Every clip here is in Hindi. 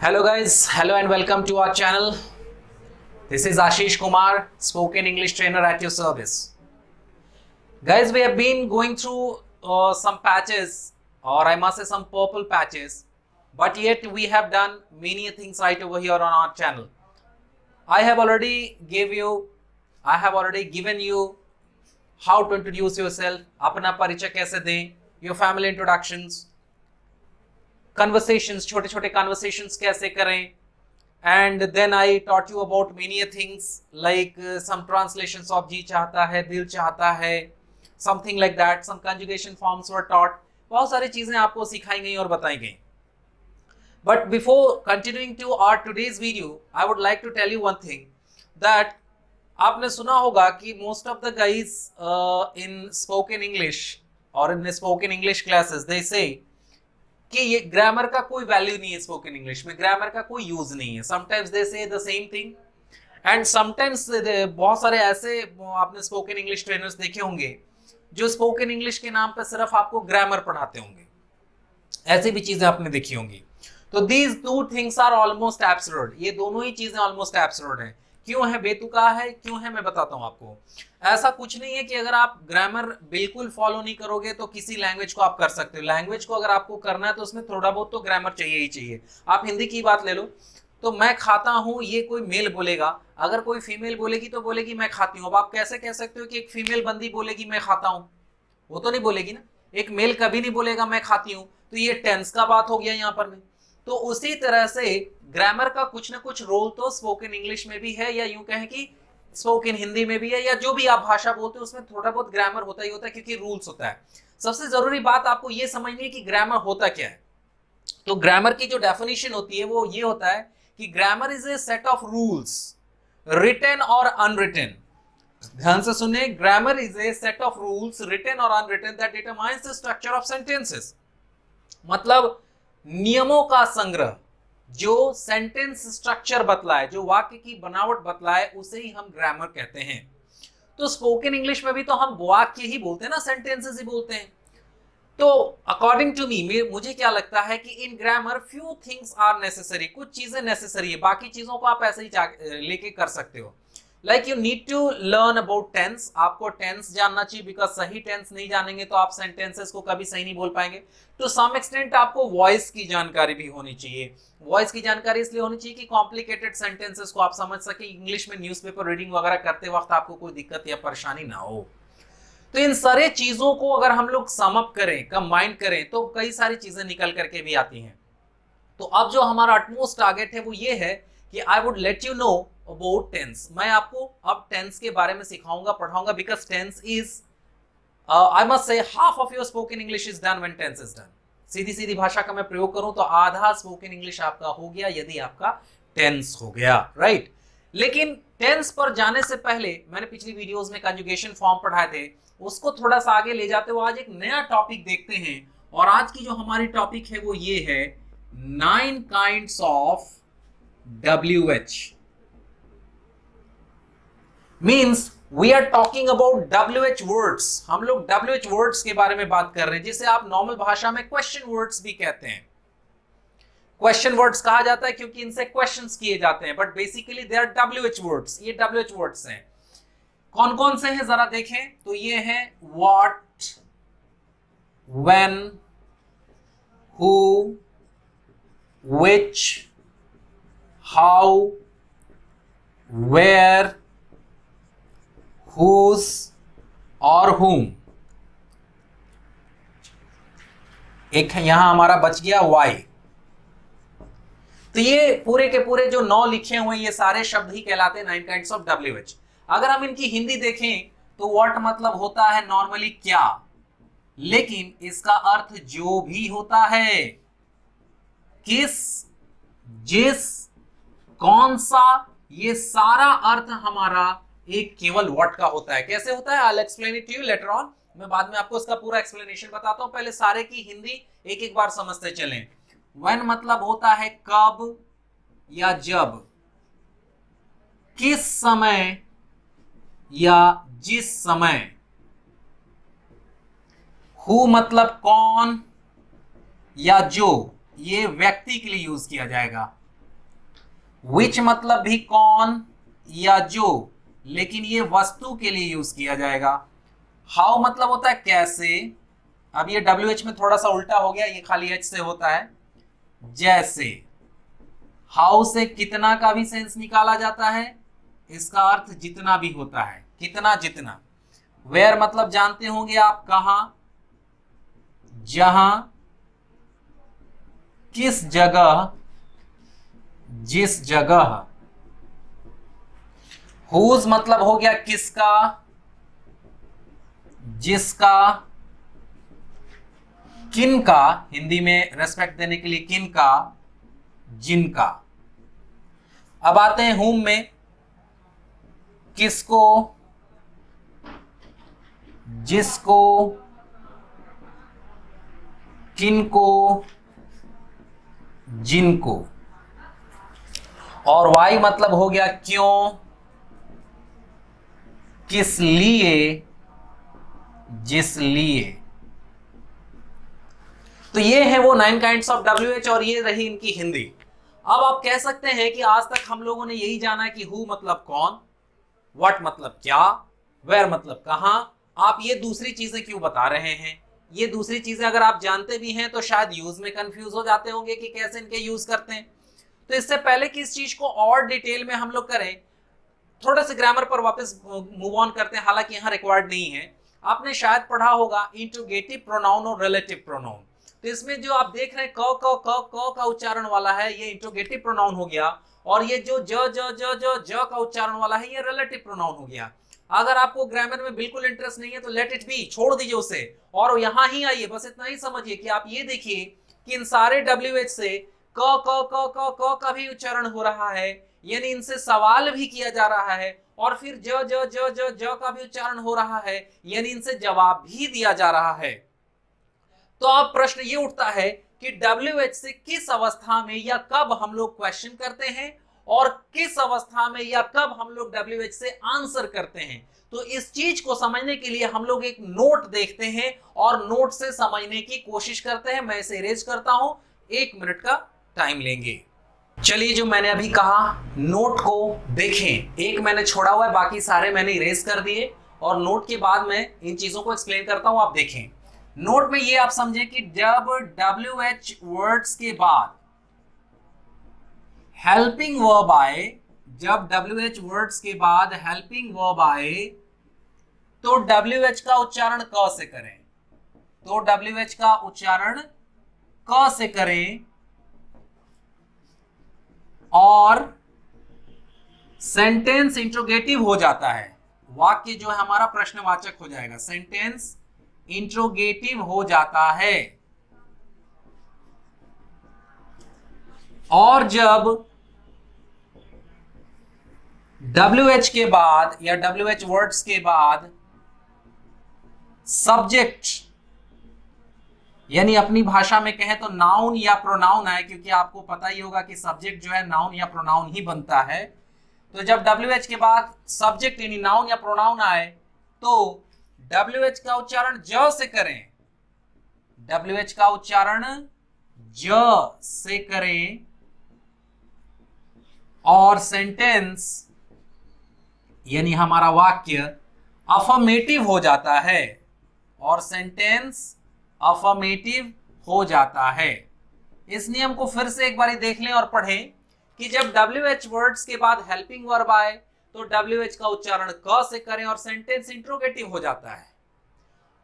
Hello guys, hello and welcome to our channel. This is Ashish Kumar, spoken English trainer at your service. Guys, we have been going through some patches, or I must say some purple patches, but yet we have done many things right over here on our channel. I have already given you how to introduce yourself, अपना परिचय कैसे दें, your family introductions, conversations, छोटे छोटे conversations कैसे करें, and then I taught you about many things like some translations of जी चाहता है, दिल चाहता है, something like that. Some conjugation forms were taught. बहुत सारी चीजें आपको सिखाई गई और बताई गई. But before continuing to our today's video, I would like to tell you one thing that आपने सुना होगा कि most of the guys in spoken English or in spoken English classes they say कि ये ग्रामर का कोई वैल्यू नहीं है, स्पोकन इंग्लिश में ग्रामर का कोई यूज नहीं है. समटाइम्स दे से the same thing and sometimes बहुत सारे ऐसे आपने स्पोकन इंग्लिश ट्रेनर्स देखे होंगे जो स्पोकन इंग्लिश के नाम पर सिर्फ आपको ग्रामर पढ़ाते होंगे. ऐसी भी चीजें आपने देखी होंगी. तो these two things are almost absurd. ये दोनों ही चीजें ऑलमोस्ट एब्सर्ड हैं. क्यों है, बेतुका है, क्यों है, मैं बताता हूं आपको. ऐसा कुछ नहीं है कि अगर आप ग्रामर बिल्कुल फॉलो नहीं करोगे तो किसी लैंग्वेज को आप कर सकते हो. लैंग्वेज को अगर आपको करना है तो उसमें थोड़ा बहुत तो ग्रामर चाहिए ही चाहिए. आप हिंदी की बात ले लो तो मैं खाता हूं, ये कोई मेल बोलेगा, अगर कोई फीमेल बोलेगी तो बोलेगी मैं खाती हूं. अब आप कैसे कह सकते हो कि एक फीमेल बंदी बोलेगी मैं खाता हूं? वो तो नहीं बोलेगी ना. एक मेल कभी नहीं बोलेगा मैं खाती हूं. तो ये टेंस का बात हो गया यहां पर में. तो उसी तरह से ग्रामर का कुछ ना कुछ रोल तो स्पोकन इंग्लिश में भी है, या यूं कहें कि स्पोकन हिंदी में भी है, या जो भी आप भाषा बोलते हो उसमें थोड़ा बहुत ग्रामर होता ही होता है क्योंकि रूल्स होता है. सबसे जरूरी बात आपको यह समझनी है कि ग्रामर होता क्या है. तो ग्रामर की जो डेफिनेशन होती है वो ये होता है कि grammar is a set of rules written और अनरिटन. ध्यान से सुनिए, grammar is a set of rules written और unwritten that determines the structure of sentences. मतलब नियमों का संग्रह जो सेंटेंस स्ट्रक्चर बतलाए, जो वाक्य की बनावट बतलाए, उसे ही हम ग्रामर कहते हैं. तो स्पोकन इंग्लिश में भी तो हम वाक्य ही बोलते हैं ना, सेंटेंसेस ही बोलते हैं. तो अकॉर्डिंग टू मी, मुझे क्या लगता है कि in grammar few things are necessary. कुछ चीजें नेसेसरी है, बाकी चीजों को आप ऐसे ही लेके कर सकते हो. Like you need to learn about tense. आपको टेंस जानना चाहिए बिकॉज सही टेंस नहीं जानेंगे तो आप सेंटेंसेस को कभी सही नहीं बोल पाएंगे. टू सम एक्सटेंट आपको वॉइस की जानकारी भी होनी चाहिए. वॉइस की जानकारी इसलिए होनी चाहिए कि कॉम्प्लिकेटेड सेंटेंसेस को आप समझ सके, इंग्लिश में न्यूज़पेपर रीडिंग वगैरह करते वक्त आपको कोई दिक्कत या परेशानी ना हो. तो इन सारे चीजों को अगर हम लोग सम अप करें, कंबाइन करें, तो कई सारी चीजें निकल करके भी आती हैं. तो अब जो हमारा अटमोस्ट टारगेट है वो ये है कि I would let you know about tense. मैं आपको अब टेंस के बारे में सिखाऊंगा, पढ़ाऊंगा, because tense is I must say half of your spoken English is done when tense is done. सीधी सीधी भाषा का मैं प्रयोग करूं तो आधा स्पोकन इंग्लिश आपका हो गया यदि आपका टेंस हो गया, राइट. लेकिन टेंस पर जाने से पहले मैंने पिछली वीडियोस में कंजुगेशन फॉर्म पढ़ाए थे, उसको थोड़ा सा आगे ले जाते हुए आज एक नया टॉपिक देखते हैं. और आज की जो हमारी टॉपिक है वो ये है 9 kinds of WH. Means we are talking about WH words. हम लोग WH वर्ड्स के बारे में बात कर रहे हैं, जिसे आप नॉर्मल भाषा में क्वेश्चन वर्ड्स भी कहते हैं. क्वेश्चन वर्ड्स कहा जाता है क्योंकि इनसे क्वेश्चंस किए जाते हैं, but basically they are WH words. ये WH वर्ड्स हैं. कौन कौन से हैं जरा देखें. तो ये हैं what, when, who, which, how, where, whose और whom. एक यहां हमारा बच गया why. तो ये पूरे के पूरे जो 9 लिखे हुए ये सारे शब्द ही कहलाते हैं 9 काइंड्स ऑफ WH. अगर हम इनकी हिंदी देखें तो व्हाट मतलब होता है नॉर्मली क्या, लेकिन इसका अर्थ जो भी होता है, किस, जिस, कौन सा, ये सारा अर्थ हमारा एक केवल व्हाट का होता है. कैसे होता है, I will explain it to you later on. मैं बाद में आपको इसका पूरा एक्सप्लेनेशन बताता हूं. पहले सारे की हिंदी एक एक बार समझते चलें. व्हेन मतलब होता है कब या जब, किस समय या जिस समय. हु मतलब कौन या जो, ये व्यक्ति के लिए यूज किया जाएगा. विच मतलब भी कौन या जो, लेकिन ये वस्तु के लिए यूज किया जाएगा। हाउ मतलब होता है कैसे। अब ये WH में थोड़ा सा उल्टा हो गया, ये खाली H से होता है। जैसे हाउ से कितना का भी सेंस निकाला जाता है, इसका अर्थ जितना भी होता है, कितना जितना। वेयर मतलब जानते होंगे आप, कहां, जहां, किस जगह, जिस जगह। हुज मतलब हो गया किसका, जिसका, किनका, हिंदी में रेस्पेक्ट देने के लिए किनका, जिनका। अब आते हैं हुम में, किसको, जिसको, किनको, जिनको। और वाई मतलब हो गया क्यों, किस लिए, जिस लिए। तो ये है वो 9 काइंड्स ऑफ WH और ये रही इनकी हिंदी। अब आप कह सकते हैं कि आज तक हम लोगों ने यही जाना कि हु मतलब कौन, व्हाट मतलब क्या, वेयर मतलब कहां। आप ये दूसरी चीजें क्यों बता रहे हैं। ये दूसरी चीजें अगर आप जानते भी हैं तो शायद यूज में कंफ्यूज हो जाते होंगे कि कैसे इनके यूज करते हैं। तो इससे पहले कि इस चीज को और डिटेल में हम लोग करें, थोड़ा सा ग्रामर पर वापस मूव ऑन करते हैं, हालांकि यहां रिक्वायर्ड नहीं है। आपने शायद पढ़ा होगा इंट्रोगेटिव प्रोनाउन और रिलेटिव प्रोनाउन। तो इसमें जो आप देख रहे हैं क का उच्चारण वाला है, ये इंट्रोगेटिव प्रोनाउन हो गया। और ये जो ज का उच्चारण वाला है, ये रिलेटिव प्रोनाउन हो गया। अगर आपको ग्रामर में बिल्कुल इंटरेस्ट नहीं है तो लेट इट बी, छोड़ दीजिए उसे और यहां ही आइए। बस इतना ही समझिए कि आप ये देखिए कि इन सारे WH से क का भी उच्चारण हो रहा है, यानी इनसे सवाल भी किया जा रहा है। और फिर ज का भी उच्चारण हो रहा है, यानी इनसे जवाब भी दिया जा रहा है। तो अब प्रश्न ये उठता है कि WH से किस अवस्था में या कब हम लोग क्वेश्चन करते हैं और किस अवस्था में या कब हम लोग WH से आंसर करते हैं। तो इस चीज को समझने के लिए हम लोग एक नोट देखते हैं और नोट से समझने की कोशिश करते हैं। मैं इसे इरेज करता हूं, 1 मिनट का टाइम लेंगे। चलिए, जो मैंने अभी कहा नोट को देखें। एक मैंने छोड़ा हुआ है, बाकी सारे मैंने इरेज कर दिए और नोट के बाद मैं इन चीजों को एक्सप्लेन करता हूं, आप देखें। नोट में ये आप समझें कि जब WH वर्ड्स के बाद हेल्पिंग वर्ब आए, जब WH वर्ड्स के बाद हेल्पिंग वर्ब आए तो WH का उच्चारण क से करें। तो WH का उच्चारण क से करें और सेंटेंस इंट्रोगेटिव हो जाता है। वाक्य जो है हमारा प्रश्नवाचक हो जाएगा, सेंटेंस इंट्रोगेटिव हो जाता है। और जब WH के बाद या WH वर्ड्स के बाद सब्जेक्ट, यानी अपनी भाषा में कहें तो नाउन या प्रोनाउन आए, क्योंकि आपको पता ही होगा कि सब्जेक्ट जो है नाउन या प्रोनाउन ही बनता है। तो जब WH के बाद सब्जेक्ट यानी नाउन या प्रोनाउन आए तो WH का उच्चारण ज से करें। WH का उच्चारण ज से करें और सेंटेंस यानी हमारा वाक्य अफर्मेटिव हो जाता है। और सेंटेंस अफर्मेटिव हो जाता है। इस नियम को फिर से एक बार देख लें और पढ़ें कि जब WH वर्ड्स के बाद हेल्पिंग वर्ब आए तो WH का उच्चारण क से करें और सेंटेंस इंट्रोगेटिव हो जाता है।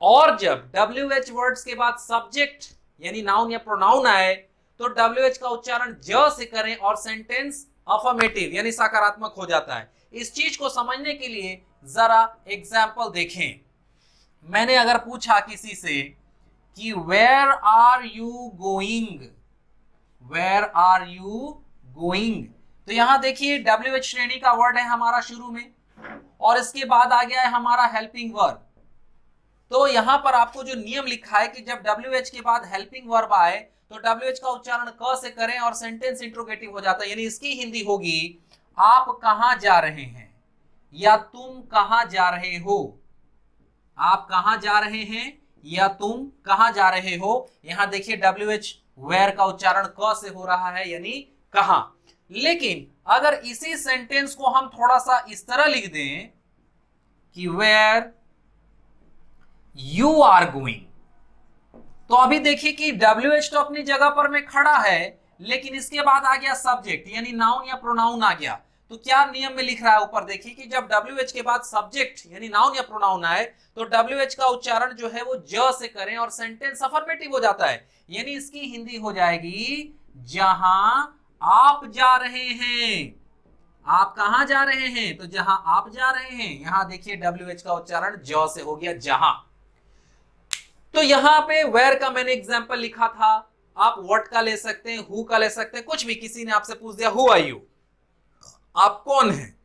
और जब WH वर्ड्स के बाद सब्जेक्ट यानी नाउन या प्रोनाउन आए तो WH का उच्चारण ज से करें और सेंटेंस अफर्मेटिव यानी सकारात्मक हो जाता है। इस चीज को समझने के लिए जरा एग्जाम्पल देखें। मैंने अगर पूछा किसी से कि where are you going, where are you going, तो यहां देखिए WH श्रेणी का वर्ड है हमारा शुरू में और इसके बाद आ गया है हमारा हेल्पिंग वर्ब। तो यहां पर आपको जो नियम लिखा है कि जब WH के बाद हेल्पिंग वर्ब आए तो WH का उच्चारण क से करें और सेंटेंस इंट्रोगेटिव हो जाता है। यानी इसकी हिंदी होगी आप कहां जा रहे हैं या तुम कहां जा रहे हो। आप कहां जा रहे हैं या तुम कहां जा रहे हो। यहां देखिए WH वेयर का उच्चारण क से हो रहा है यानी कहां। लेकिन अगर इसी सेंटेंस को हम थोड़ा सा इस तरह लिख दें कि वेयर यू आर गोइंग, तो अभी देखिए कि WH तो अपनी जगह पर में खड़ा है, लेकिन इसके बाद आ गया सब्जेक्ट यानी नाउन या प्रोनाउन आ गया। तो क्या नियम में लिख रहा है ऊपर देखिए कि जब WH के बाद सब्जेक्ट यानी नाउन या प्रोनाउन आए तो WH का उच्चारण जो है वो ज से करें और सेंटेंस अफर्मेटिव हो जाता है, यानी इसकी हिंदी हो जाएगी जहां आप जा रहे हैं। आप कहां जा रहे हैं? तो जहां आप जा रहे हैं। यहां देखिए WH का उच्चारण ज से हो गया जहां। तो यहां पे वेयर का मैंने एग्जांपल लिखा था, आप व्हाट का ले सकते हैं, हु का ले सकते हैं, कुछ भी। किसी ने आपसे पूछ दिया हु आर यू, आप कौन हैं,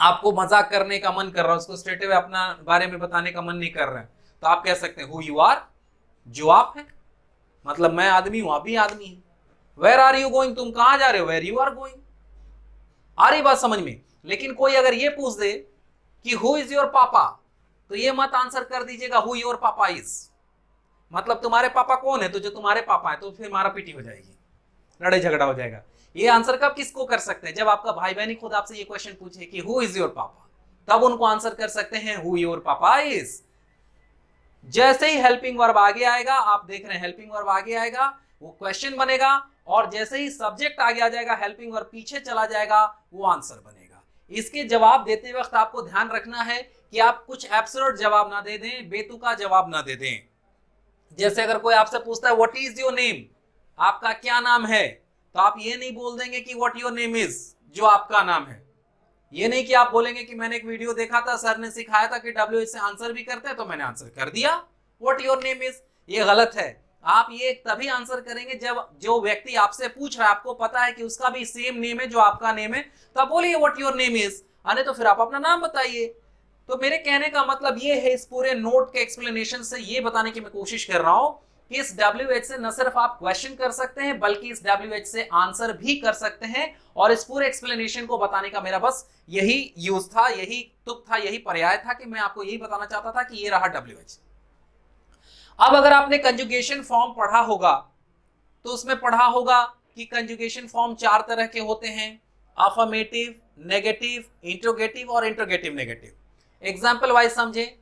आपको मजाक करने का मन कर रहा है, उसको स्ट्रेट अवे अपना बारे में बताने का मन नहीं कर रहा है, तो आप कह सकते हैं हु यू आर, जो आप हैं, मतलब मैं आदमी हूं, आप भी आदमी हैं। वेयर आर यू गोइंग, तुम कहां जा रहे हो, वेयर यू आर गोइंग। आ रही बात समझ में? लेकिन कोई अगर ये पूछ दे कि हु इज योर पापा, तो ये मत आंसर कर दीजिएगा हु योर पापा इज, मतलब तुम्हारे पापा कौन है, तो जो तुम्हारे पापा है, तो फिर मारा पीटी हो जाएगी, लड़ाई झगड़ा हो जाएगा। ये आंसर कब किसको कर सकते हैं? जब आपका भाई बहन खुद आपसे ये क्वेश्चन पूछे कि हु इज योर पापा, तब उनको आंसर कर सकते हैं हु योर पापा इज। जैसे ही हेल्पिंग वर्ब आगे आएगा, आप देख रहे हैं हेल्पिंग वर्ब आगे आएगा, वो क्वेश्चन बनेगा, और जैसे ही सब्जेक्ट आगे आ जाएगा, हेल्पिंग वर्ब पीछे चला जाएगा, वो आंसर बनेगा। इसके जवाब देते वक्त आपको ध्यान रखना है कि आप कुछ एब्सोल्यूट जवाब ना दे दें, बेतुका जवाब ना दे दें। जैसे अगर कोई आपसे पूछता है व्हाट इज योर नेम, आपका क्या नाम है, तो आप ये नहीं बोल देंगे कि व्हाट योर नेम इज, जो आपका नाम है। ये नहीं कि आप बोलेंगे कि मैंने एक वीडियो देखा था, सर ने सिखाया था कि WH से आंसर भी करते हैं, तो मैंने आंसर कर दिया व्हाट योर नेम इज। ये गलत है। आप ये तभी आंसर करेंगे जब जो व्यक्ति आपसे पूछ रहा है, आपको पता है कि उसका भी सेम नेम है जो आपका नेम है, तो आप बोलिए व्हाट योर नेम इज, अरे तो फिर आप अपना नाम बताइए। तो मेरे कहने का मतलब ये है, इस पूरे नोट के एक्सप्लेनेशन से ये बताने की मैं कोशिश कर रहा हूं कि इस WH से न सिर्फ आप क्वेश्चन कर सकते हैं, बल्कि इस WH से आंसर भी कर सकते हैं। और इस पूरे एक्सप्लेनेशन को बताने का मेरा बस यही यूज था, यही तुक था, यही पर्याय था कि मैं आपको यही बताना चाहता था कि ये रहा WH। अब अगर आपने कंजुगेशन फॉर्म पढ़ा होगा, तो उसमें पढ़ा होगा कि कंजुगेशन फॉर्म 4 तरह के होते हैं, अफर्मेटिव, नेगेटिव, इंट्रोगेटिव और इंट्रोगेटिव नेगेटिव। एग्जाम्पल वाइज समझे,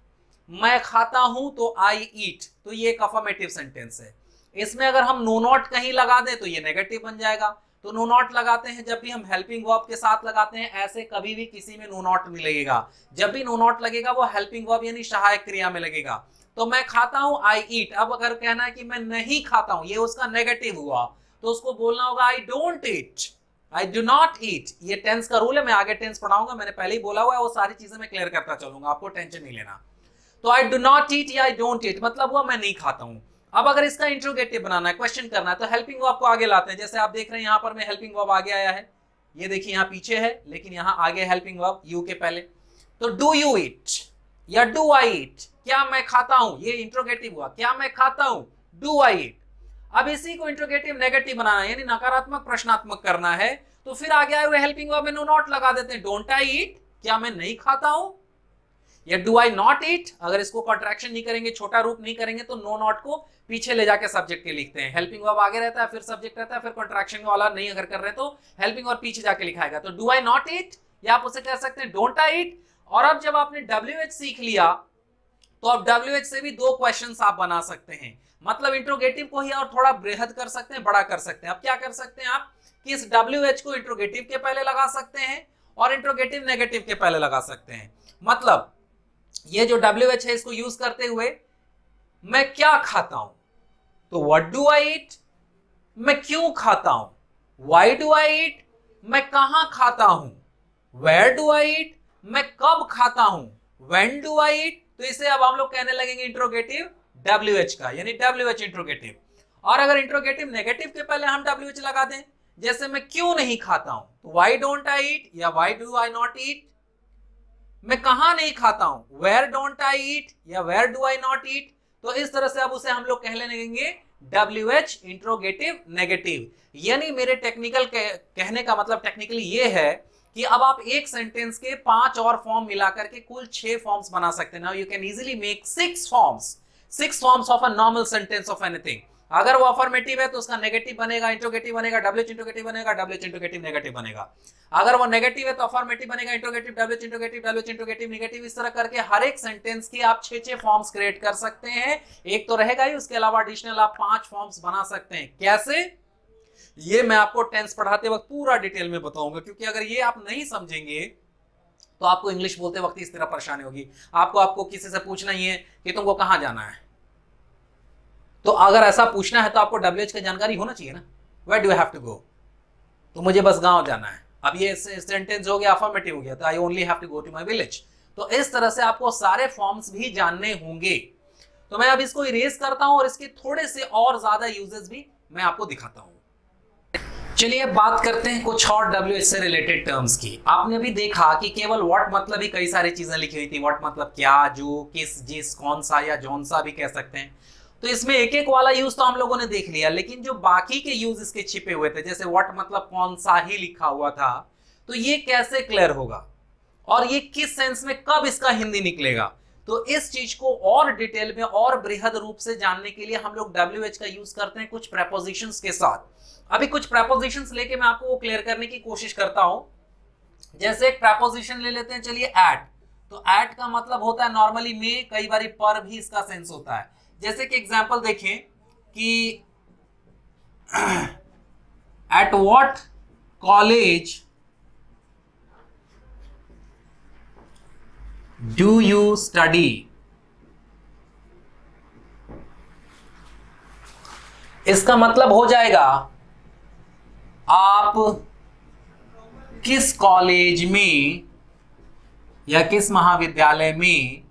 मैं खाता हूं तो आई ईट, तो ये एक अफर्मेटिव सेंटेंस है। इसमें अगर हम नो नॉट कहीं लगा दें तो ये नेगेटिव बन जाएगा। तो नो नॉट लगाते हैं जब भी हम हेल्पिंग वर्ब के साथ लगाते हैं, ऐसे कभी भी किसी में नो नॉट नहीं लगेगा। जब भी नो नॉट लगेगा वो हेल्पिंग वर्ब यानी सहायक क्रिया में लगेगा। तो मैं खाता हूं आई ईट, अब अगर कहना है कि मैं नहीं खाता हूं, ये उसका नेगेटिव हुआ, तो उसको बोलना होगा I don't eat, I do not eat. ये टेंस का रूल है, मैं आगे टेंस पढ़ाऊंगा, मैंने पहले ही बोला हुआ है, वो सारी चीजें मैं क्लियर करता चलूंगा, आपको टेंशन नहीं लेना। तो आई डू नॉट ईट या आई डोंट ईट मतलब हुआ मैं नहीं खाता हूं। अब अगर इसका इंट्रोगेटिव बनाना है, क्वेश्चन करना है, तो हेल्पिंग वर्ब को आगे लाते हैं। जैसे आप देख रहे हैं यहां पर मैं हेल्पिंग वर्ब आगे आया है, ये देखिए यहां पीछे है, लेकिन यहां आगे हेल्पिंग वर्ब यू के पहले। तो डू यू ईट या डू आई ईट, क्या मैं खाता हूं, ये इंट्रोगेटिव हुआ, क्या मैं खाता हूं, डू आई ईट। अब इसी को इंट्रोगेटिव नेगेटिव बनाना है, यानी नकारात्मक प्रश्नात्मक करना है, तो फिर आगे आए हुए हेल्पिंग वर्ब में नो नॉट लगा देते हैं, डोंट आई ईट, क्या मैं नहीं खाता हूं, या डू आई नॉट ईट। अगर इसको कॉन्ट्रैक्शन नहीं करेंगे, छोटा रूप नहीं करेंगे, तो नो नॉट को पीछे ले जाके सब्जेक्ट के लिखते हैं। हेल्पिंग वर्ब आगे रहता है, फिर सब्जेक्ट रहता है, फिर कॉन्ट्रैक्शन वाला नहीं अगर कर रहे तो हेल्पिंग वर्ब पीछे जाके लिखाएगा। तो डू आई नॉट ईट, या आप उसे कह सकते हैं डोंट आई ईट। और अब जब आपने WH सीख लिया, तो अब WH से भी 2 क्वेश्चंस आप बना सकते हैं, मतलब इंट्रोगेटिव को ही और थोड़ा बृहद कर सकते हैं, बड़ा कर सकते हैं। अब क्या कर सकते हैं आप कि इस WH को इंट्रोगेटिव के पहले लगा सकते हैं और इंट्रोगेटिव नेगेटिव के पहले लगा सकते हैं। मतलब ये जो WH है, इसको यूज करते हुए मैं क्या खाता हूं, तो व्हाट डू आई ईट, मैं क्यों खाता हूं, व्हाई डू आई ईट, मैं कहां खाता हूं, वेयर डू आई ईट, मैं कब खाता हूं, व्हेन डू आई ईट। तो इसे अब हम लोग कहने लगेंगे इंट्रोगेटिव WH का, यानी WH इंट्रोगेटिव। और अगर इंट्रोगेटिव नेगेटिव के पहले हम WH लगा दें, जैसे मैं क्यों नहीं खाता हूं, तो व्हाई डोंट आई ईट या व्हाई डू आई नॉट ईट। मैं कहां नहीं खाता हूं, वेयर डोंट आई ईट या where do I not eat. तो इस तरह से अब उसे हम लोग कहने लगेंगे WH इंट्रोगेटिव नेगेटिव। यानी मेरे टेक्निकल कहने का मतलब टेक्निकली ये है कि अब आप एक सेंटेंस के 5 और फॉर्म मिलाकर के कुल 6 फॉर्म्स बना सकते हैं। Now you can easily make 6 forms of a normal sentence of anything. अगर वो अफर्मेटिव है तो उसका नेगेटिव बनेगा, इंट्रोगेटिव बनेगा, डब्ल्यूएच इंट्रोगेटिव बनेगा, डब्ल्यूएच इंट्रोगेटिव नेगेटिव बनेगा। अगर वो नेगेटिव है तो अफर्मेटिव बनेगा, interrogative, WH interrogative, WH interrogative, negative. इस तरह करके हर एक सेंटेंस की आप 6 फॉर्म्स क्रिएट कर सकते हैं। एक तो रहेगा ही, उसके अलावा एडिशनल आप 5 फॉर्म्स बना सकते हैं। कैसे, ये मैं आपको टेंस पढ़ाते वक्त पूरा डिटेल में बताऊंगा, क्योंकि अगर ये आप नहीं समझेंगे तो आपको इंग्लिश बोलते वक्त इस तरह परेशानी होगी। आपको किसी से पूछना ही है कि तुमको कहां जाना है, तो अगर ऐसा पूछना है तो आपको डब्ल्यूएच की जानकारी होना चाहिए ना, where do I have to go, तो मुझे बस गांव जाना है। अब ये सेंटेंस हो गया, अफर्मेटिव हो गया, तो I only have to go to my village. तो इस तरह से आपको सारे फॉर्म्स भी जानने होंगे। तो मैं अब इसको इरेज करता हूं और इसके थोड़े से और ज्यादा यूजेस भी मैं आपको दिखाता हूं। चलिए अब बात करते हैं कुछ और डब्ल्यूएच से रिलेटेड टर्म्स की। आपने भी देखा कि केवल व्हाट मतलब ही कई सारी चीजें लिखी हुई थी। व्हाट मतलब क्या, जो, किस, जिस, कौन सा या जौन सा भी कह सकते हैं। तो इसमें एक एक वाला यूज तो हम लोगों ने देख लिया, लेकिन जो बाकी के यूज इसके छिपे हुए थे, जैसे व्हाट मतलब कौन सा ही लिखा हुआ था, तो ये कैसे क्लियर होगा और ये किस सेंस में कब इसका हिंदी निकलेगा। तो इस चीज को और डिटेल में और बृहद रूप से जानने के लिए हम लोग डब्ल्यूएच का यूज करते हैं कुछ प्रेपोजिशंस के साथ। अभी कुछ प्रेपोजिशंस लेके मैं आपको वो क्लियर करने की कोशिश करता हूं। जैसे एक प्रेपोजिशन ले लेते हैं, चलिए एट। तो एट का मतलब होता है नॉर्मली में, कई बार पर भी इसका सेंस होता है। जैसे कि एग्जांपल देखें कि eight what college do you study. इसका मतलब हो जाएगा आप किस कॉलेज में या किस महाविद्यालय में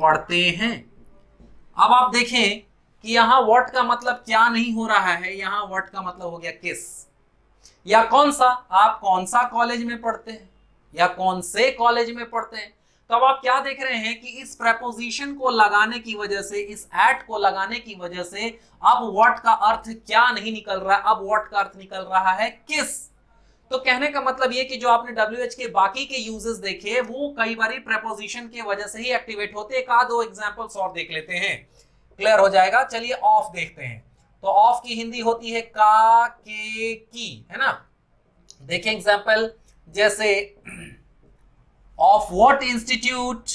पढ़ते हैं। अब आप देखें कि यहां व्हाट का मतलब क्या नहीं हो रहा है, यहां व्हाट का मतलब हो गया किस या कौन सा। आप कौन सा कॉलेज में पढ़ते हैं या कौन से कॉलेज में पढ़ते हैं। तो अब आप क्या देख रहे हैं कि इस प्रेपोजिशन को लगाने की वजह से, इस एट को लगाने की वजह से अब व्हाट का अर्थ क्या नहीं निकल रहा है, अब व्हाट का अर्थ निकल रहा है किस। तो कहने का मतलब ये कि जो आपने डब्ल्यूएच के बाकी के यूजेस देखे वो कई बार प्रेपोजिशन की वजह से ही एक्टिवेट होते। एक आध दो एग्जांपल्स और देख लेते हैं, क्लियर हो जाएगा। चलिए ऑफ देखते हैं। तो ऑफ की हिंदी होती है का, के, की, है ना। देखिए एग्जांपल, जैसे of what institute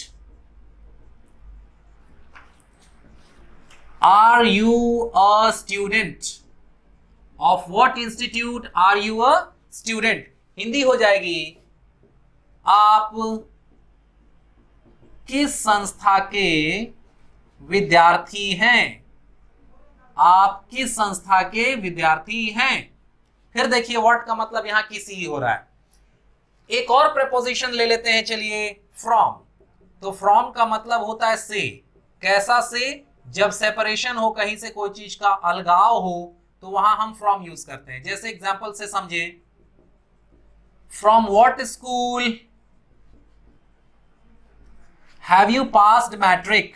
are you a student. Of what institute are you a student. Hindi हो जाएगी आप किस संस्था के विद्यार्थी हैं। आप किस संस्था के विद्यार्थी हैं। फिर देखिए व्हाट का मतलब यहां किसी ही हो रहा है। एक और प्रेपोजिशन ले लेते हैं, चलिए फ्रॉम। तो फ्रॉम का मतलब होता है से। कैसा से, जब सेपरेशन हो, कहीं से कोई चीज का अलगाव हो, तो वहां हम फ्रॉम यूज करते हैं। जैसे एग्जांपल से समझे, from what school have you passed matric.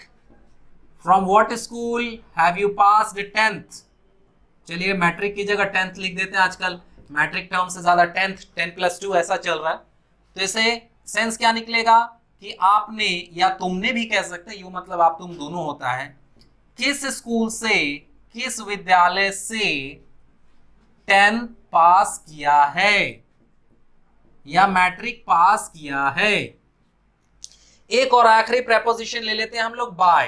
From what school have you passed 10th। चलिए मैट्रिक की जगह 10th लिख देते हैं, आजकल मैट्रिक टर्म से ज्यादा 10th, 10+2 ऐसा चल रहा है। तो इसे सेंस क्या निकलेगा कि आपने, या तुमने भी कह सकते हैं, यू मतलब आप तुम दोनों होता है, किस स्कूल से, किस विद्यालय से 10th पास किया है या मैट्रिक पास किया है। एक और आखिरी प्रेपोजिशन ले लेते हैं हम लोग, बाय।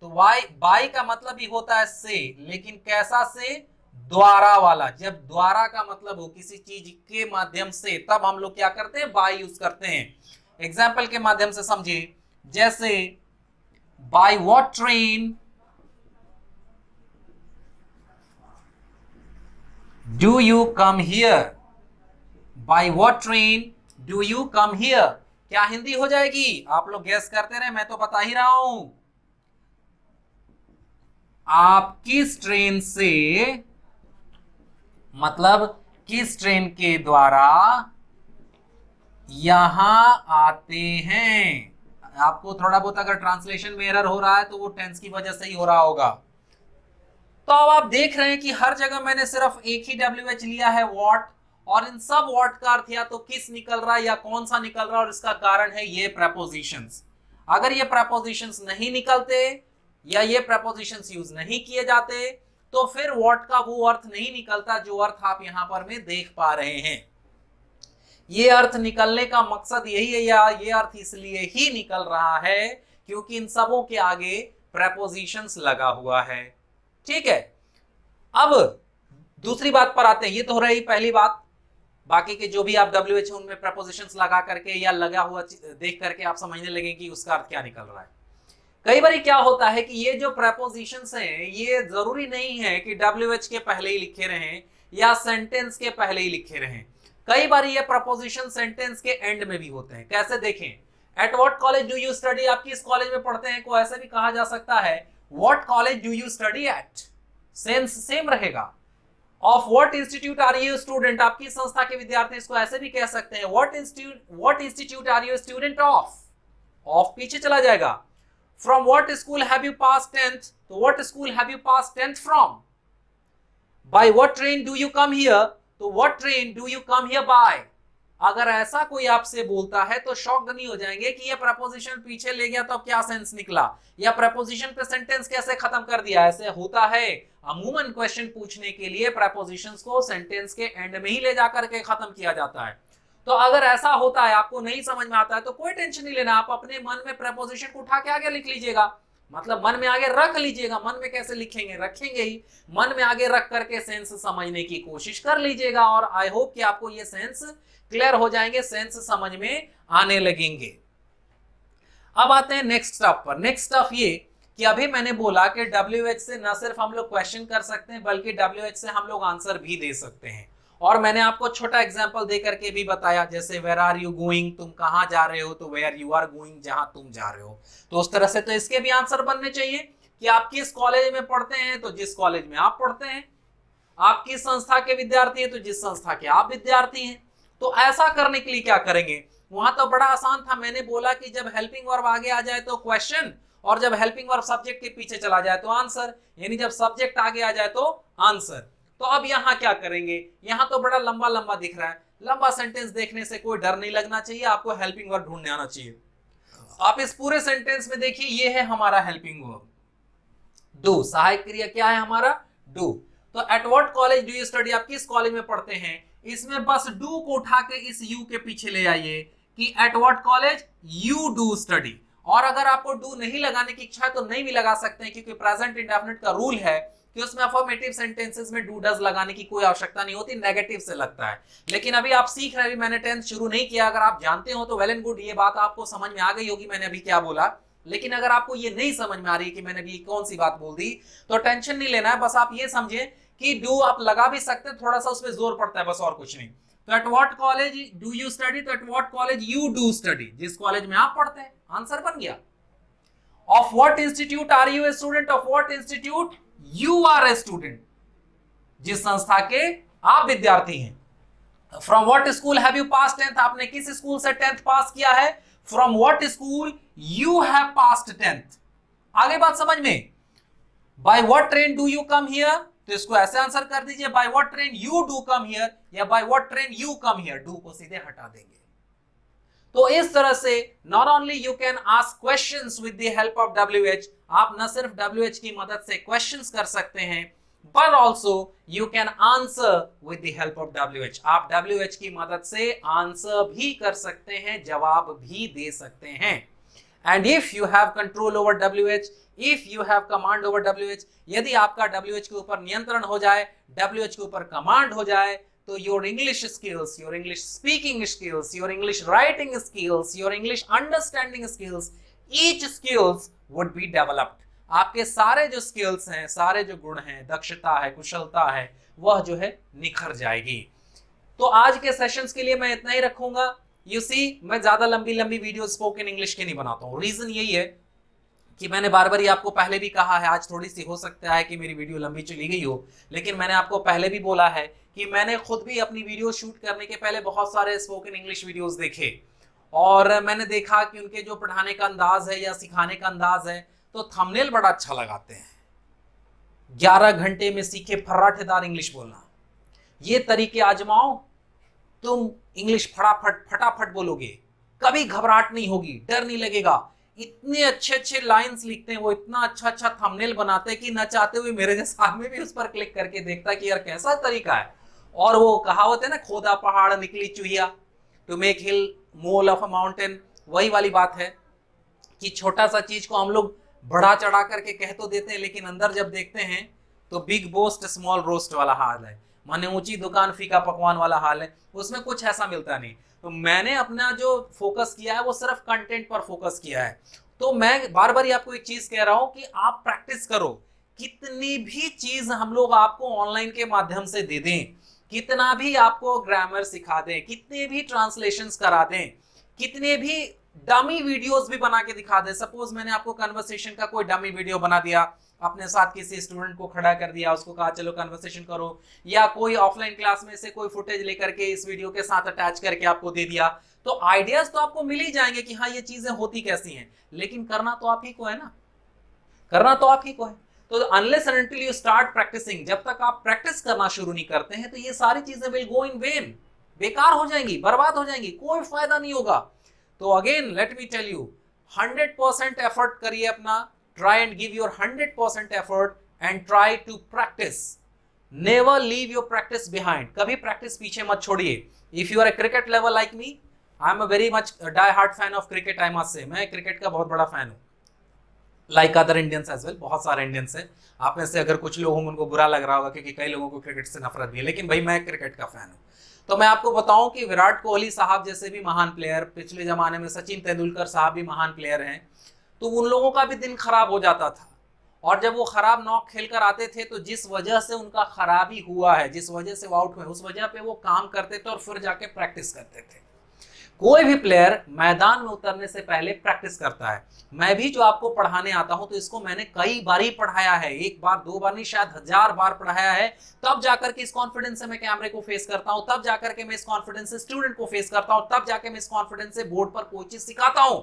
तो बाय का मतलब ही होता है से, लेकिन कैसा से, द्वारा वाला। जब द्वारा का मतलब हो किसी चीज के माध्यम से, तब हम लोग क्या करते हैं, बाय यूज करते हैं। एग्जाम्पल के माध्यम से समझिए, जैसे bye what train do you come here. Bye what train do you come here. क्या हिंदी हो जाएगी, आप लोग गैस करते रहे, मैं तो बता ही रहा हूं। आप किस ट्रेन से, मतलब किस ट्रेन के द्वारा यहां आते हैं। आपको थोड़ा बहुत अगर ट्रांसलेशन में एरर हो रहा है तो वो टेंस की वजह से ही हो रहा होगा। तो अब आप देख रहे हैं कि हर जगह मैंने सिर्फ एक ही डब्ल्यूएच लिया है, व्हाट, और इन सब व्हाट का अर्थ या तो किस निकल रहा है या कौन सा निकल रहा है, और इसका कारण है ये प्रेपोजिशंस। अगर ये प्रेपोजिशंस नहीं निकलते या ये प्रेपोजिशंस यूज नहीं किए जाते तो फिर व्हाट का वो अर्थ नहीं निकलता जो अर्थ आप यहां पर में देख पा रहे हैं। ये अर्थ निकलने का मकसद यही है, या ये अर्थ इसलिए ही निकल रहा है क्योंकि इन सबों के आगे प्रेपोजिशंस लगा हुआ है। ठीक है, अब दूसरी बात पर आते हैं। ये तो हो रही पहली बात, बाकी के जो भी आप WH उनमें प्रेपोजिशंस लगा करके या लगा हुआ देख करके आप समझने लगे कि उसका अर्थ क्या निकल रहा है। कई बार क्या होता है कि ये जो प्रेपोजिशंस हैं ये जरूरी नहीं है कि WH के पहले ही लिखे रहें या सेंटेंस के पहले ही लिखे रहें। कई बार ये प्रपोजिशन सेंटेंस के एंड में भी होते हैं। कैसे देखें, eight what college do you study, आप किस कॉलेज में पढ़ते हैं को ऐसे भी कहा जा सकता है what college do you study at, sense same रहेगा। Of what institute are you student, आप किस संस्था के विद्यार्थी, इसको ऐसे भी कह सकते हैं what institute are you student of, of पीछे चला जाएगा। From what school have you pass 10th, तो what school have you pass 10th from. By what train do you come here, तो what train do you come here by. अगर ऐसा कोई आपसे बोलता है तो शॉक्ड नहीं हो जाएंगे कि ये प्रपोजिशन पीछे ले गया तो अब क्या सेंस निकला, या प्रपोजिशन पे सेंटेंस कैसे खत्म कर दिया। ऐसे होता है अमूमन क्वेश्चन पूछने के लिए प्रपोजिशंस को सेंटेंस के एंड में ही ले जाकर के खत्म किया जाता है। तो अगर ऐसा होता है, आपको नहीं समझ में आता है तो कोई टेंशन नहीं लेना, आप अपने मन में प्रपोजिशन को उठा के आगे लिख लीजिएगा, मतलब मन में आगे रख लीजिएगा। मन में कैसे लिखेंगे, रखेंगे ही, मन में आगे रख करके सेंस समझने की कोशिश कर लीजिएगा और आई होप कि आपको ये सेंस क्लियर हो जाएंगे, सेंस समझ में आने लगेंगे। अब आते हैं नेक्स्ट स्टेप पर। नेक्स्ट स्टेप ये कि अभी मैंने बोला कि WH से न सिर्फ हम लोग क्वेश्चन कर सकते हैं बल्कि WH से हम लोग आंसर भी दे सकते हैं। और मैंने आपको छोटा एग्जांपल दे करके भी बताया, जैसे वेयर आर यू गोइंग, तुम कहां जा रहे हो, तो वेयर यू आर गोइंग, जहां तुम जा रहे हो। तो उस तरह से तो इसके भी आंसर बनने चाहिए कि आप किस कॉलेज में पढ़ते हैं, तो जिस कॉलेज में आप पढ़ते हैं। आप किस संस्था के विद्यार्थी हैं, तो जिस संस्था के आप विद्यार्थी हैं। तो ऐसा करने के लिए क्या करेंगे, वहां तो बड़ा आसान था, मैंने बोला कि जब हेल्पिंग वर्ब आगे आ जाए तो क्वेश्चन, और जब हेल्पिंग वर्ब सब्जेक्ट के पीछे चला जाए तो आंसर, यानी जब सब्जेक्ट आगे आ जाए तो आंसर। तो अब यहां क्या करेंगे, यहां तो बड़ा लंबा लंबा दिख रहा है, लंबा सेंटेंस देखने से कोई डर नहीं लगना चाहिए, आपको हेल्पिंग वर्ब ढूंढने आना चाहिए। आप इस पूरे सेंटेंस में देखिए, ये है हमारा हेल्पिंग वर्ब डू, सहायक क्रिया क्या है हमारा डू। तो at what college do you study, आप किस कॉलेज में पढ़ते हैं, इसमें बस डू को उठा के इस यू के पीछे ले आइए कि eight what college you do study. और अगर आपको डू नहीं लगाने की इच्छा है तो नहीं भी लगा सकते हैं, क्योंकि प्रेजेंट इंडेफिनिट का रूल है कि उसमें अफर्मेटिव सेंटेंसेस में डू डज लगाने की कोई आवश्यकता नहीं होती, नेगेटिव से लगता है। लेकिन अभी आप सीख रहे हैं, मैंने टेंस शुरू नहीं किया, अगर आप जानते हो तो वेल एंड गुड, ये बात आपको समझ में आ गई होगी मैंने अभी क्या बोला। लेकिन अगर आपको ये नहीं समझ में आ रही कि मैंने अभी कौन सी बात बोल दी, तो टेंशन नहीं लेना है, बस आप ये समझे कि डू आप लगा भी सकते हैं, थोड़ा सा उसमें जोर पड़ता है, बस और कुछ नहीं। तो at what college do you study, तो at what college you do study, जिस कॉलेज में आप पढ़ते हैं, आंसर बन गया। Of what institute are you a student, of what institute you are a student, जिस संस्था के आप विद्यार्थी हैं। From what school have you pass 10th, आपने किस स्कूल से 10th पास किया है। From what school you have passed 10th, आगे बात समझ में। By what train do you come here, तो इसको ऐसे आंसर कर दीजिए by what train you do come here, या by what train you come here, do को सीधे हटा देंगे। तो इस तरह से not only you can ask questions with the help of WH, आप न सिर्फ WH की मदद से क्वेश्चंस कर सकते हैं, but also you can answer with the help of WH, आप WH की मदद से आंसर भी कर सकते हैं, जवाब भी दे सकते हैं। And if you have control over WH, if you have command over WH, यदि आपका WH के ऊपर नियंत्रण हो जाए, WH के ऊपर कमांड हो जाए, तो your English skills, your English speaking skills, your English writing skills, your English understanding skills, each skills would be developed. आपके सारे जो स्किल्स हैं, सारे जो गुण हैं, दक्षता है, कुशलता है, वह जो है निखर जाएगी। तो आज के सेशंस के लिए मैं इतना ही रखूंगा। यू सी, मैं ज्यादा लंबी लंबी वीडियो स्पोकन इंग्लिश के नहीं बनाता हूँ। रीजन यही है कि मैंने बार बार आपको पहले भी कहा है, आज थोड़ी सी हो सकता है कि मेरी वीडियो लंबी चली गई हो, लेकिन मैंने आपको पहले भी बोला है कि मैंने खुद भी अपनी वीडियो शूट करने के पहले बहुत सारे स्पोकन इंग्लिश वीडियोस देखे, और मैंने देखा कि उनके जो पढ़ाने का अंदाज है या सिखाने का अंदाज है, तो थंबनेल बड़ा अच्छा लगाते हैं। 11 घंटे में सीखे फर्राटेदार इंग्लिश बोलना, ये तरीके आजमाओ, तुम इंग्लिश फटाफट बोलोगे, कभी घबराहट नहीं होगी, डर नहीं लगेगा। इतने अच्छे अच्छे लाइंस लिखते हैं, वो इतना अच्छा अच्छा थंबनेल बनाते हैं कि न चाहते हुए मेरे जैसा आदमी भी उस पर क्लिक करके देखता है कि यार कैसा तरीका है। और वो कहावत है ना, खोदा पहाड़ निकली चुहिया, to make hill mole of a mountain, वही वाली बात है कि छोटा सा चीज को हम लोग बढ़ा चढ़ा करके कह तो देते हैं, लेकिन अंदर जब देखते हैं तो बिग बोस्ट स्मॉल रोस्ट वाला हाल है, माने ऊंची दुकान फीका पकवान वाला हाल है, उसमें कुछ ऐसा मिलता नहीं। तो मैंने अपना जो फोकस किया है वो सिर्फ कंटेंट पर फोकस किया है। तो मैं बार बार आपको एक चीज कह रहा हूं कि आप प्रैक्टिस करो, कितनी भी चीज हम लोग आपको ऑनलाइन के माध्यम से दे दें, कितना भी आपको ग्रामर सिखा दें, कितने भी ट्रांसलेशंस करा दें, कितने भी डमी वीडियोस भी बना के दिखा दे। सपोज मैंने आपको कन्वर्सेशन का कोई डमी वीडियो बना दिया, अपने साथ किसी स्टूडेंट को खड़ा कर दिया, उसको कहा चलो कन्वर्सेशन करो, या कोई ऑफलाइन क्लास में से कोई फुटेज लेकर के इस वीडियो के साथ अटैच करके आपको दे दिया, तो आइडियाज तो आपको मिल ही जाएंगे कि हाँ ये चीजें होती कैसी हैं, लेकिन करना तो आप ही को है ना, करना तो आप ही को है। तो unless and until you start practising, जब तक आप प्रैक्टिस करना शुरू नहीं करते हैं तो ये सारी चीजें विल गो इन वेन, बेकार हो जाएंगी, बर्बाद हो जाएंगी, कोई फायदा नहीं होगा। तो again let me tell you, 100% effort करिए अपना, try and give your 100% effort and try to practise, never leave your practice behind, कभी प्रैक्टिस पीछे मत छोड़िए। If you are a cricket level like me, I am a very much die heart fan of cricket, I must say, मैं क्रिकेट का बहुत बड़ा फैन हूं, like other Indians as well, बहुत सारे इंडियंस हैं। आप में से अगर कुछ लोग होंगे उनको बुरा लग रहा होगा क्योंकि कई लोगों को क्रिकेट से नफरत भी है, लेकिन भाई मैं क्रिकेट का फैन हूं। तो मैं आपको बताऊं कि विराट कोहली साहब जैसे भी महान प्लेयर, पिछले जमाने में सचिन तेंदुलकर साहब भी महान प्लेयर हैं, तो उन लोगों का भी दिन खराब हो जाता था, और जब वो खराब नॉक खेलकर आते थे तो जिस वजह से उनका खराबी हुआ है, जिस वजह से वो आउट हुए, उस वजह पे वो काम करते थे और फिर जाके प्रैक्टिस करते थे। कोई भी प्लेयर मैदान में उतरने से पहले प्रैक्टिस करता है। मैं भी जो आपको पढ़ाने आता हूं तो इसको मैंने कई बार ही पढ़ाया है, एक बार दो बार नहीं, शायद 1000 बार पढ़ाया है, तब जाकर के इस कॉन्फिडेंस से मैं कैमरे को फेस करता हूं, तब जाकर के मैं इस कॉन्फिडेंस से स्टूडेंट को फेस करता हूं, तब जाके मैं इस कॉन्फिडेंस से बोर्ड पर कोई चीज सिखाता हूं।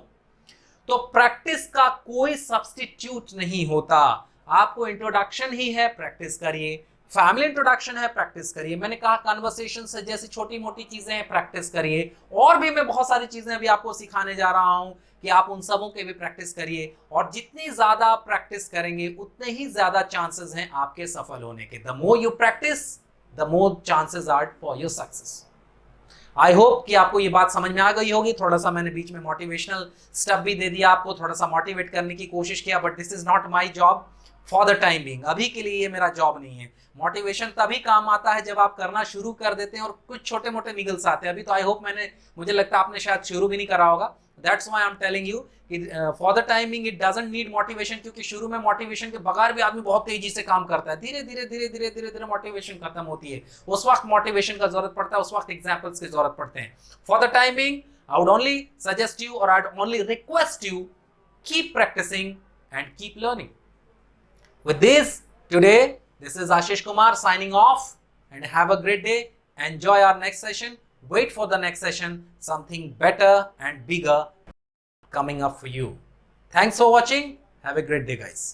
तो प्रैक्टिस का कोई सब्स्टिट्यूट नहीं होता। आपको इंट्रोडक्शन ही है, प्रैक्टिस करिए, फैमिली इंट्रोडक्शन है, प्रैक्टिस करिए, मैंने कहा कन्वर्सेशन से जैसी छोटी मोटी चीजें हैं, प्रैक्टिस करिए, और भी मैं बहुत सारी चीजें अभी आपको सिखाने जा रहा हूं कि आप उन सबों के भी प्रैक्टिस करिए, और जितनी ज्यादा आप प्रैक्टिस करेंगे उतने ही ज्यादा चांसेस हैं आपके सफल होने के। The more you practise the more chances are for your success. I hope कि आपको ये बात समझ में आ गई होगी। थोड़ा सा मैंने बीच में मोटिवेशनल स्टफ भी दे दिया, आपको थोड़ा सा मोटिवेट करने की कोशिश किया, but this is not my job for the time being, अभी के लिए ये मेरा जॉब नहीं है। मोटिवेशन तभी काम आता है जब आप करना शुरू कर देते हैं और कुछ छोटे मोटे निगल्स आते हैं। अभी तो आई होप मुझे लगता है आपने शायद शुरू भी नहीं करा होगा, that's why I am telling you कि for the time being it doesn't need motivation, क्योंकि शुरू में मोटिवेशन के बगैर भी आदमी बहुत तेजी से काम करता है, धीरे धीरे धीरे धीरे धीरे धीरे मोटिवेशन खत्म होती है, उस वक्त मोटिवेशन का जरूरत पड़ता है, उस वक्त एग्जाम्पल्स की जरूरत पड़ते हैं। For the time being I would only suggest you और I would only request you, keep practising and keep learning. With this, today, this is Ashish Kumar signing off, and have a great day. Enjoy our next session. Wait for the next session. Something better and bigger coming up for you. Thanks for watching. Have a great day, guys.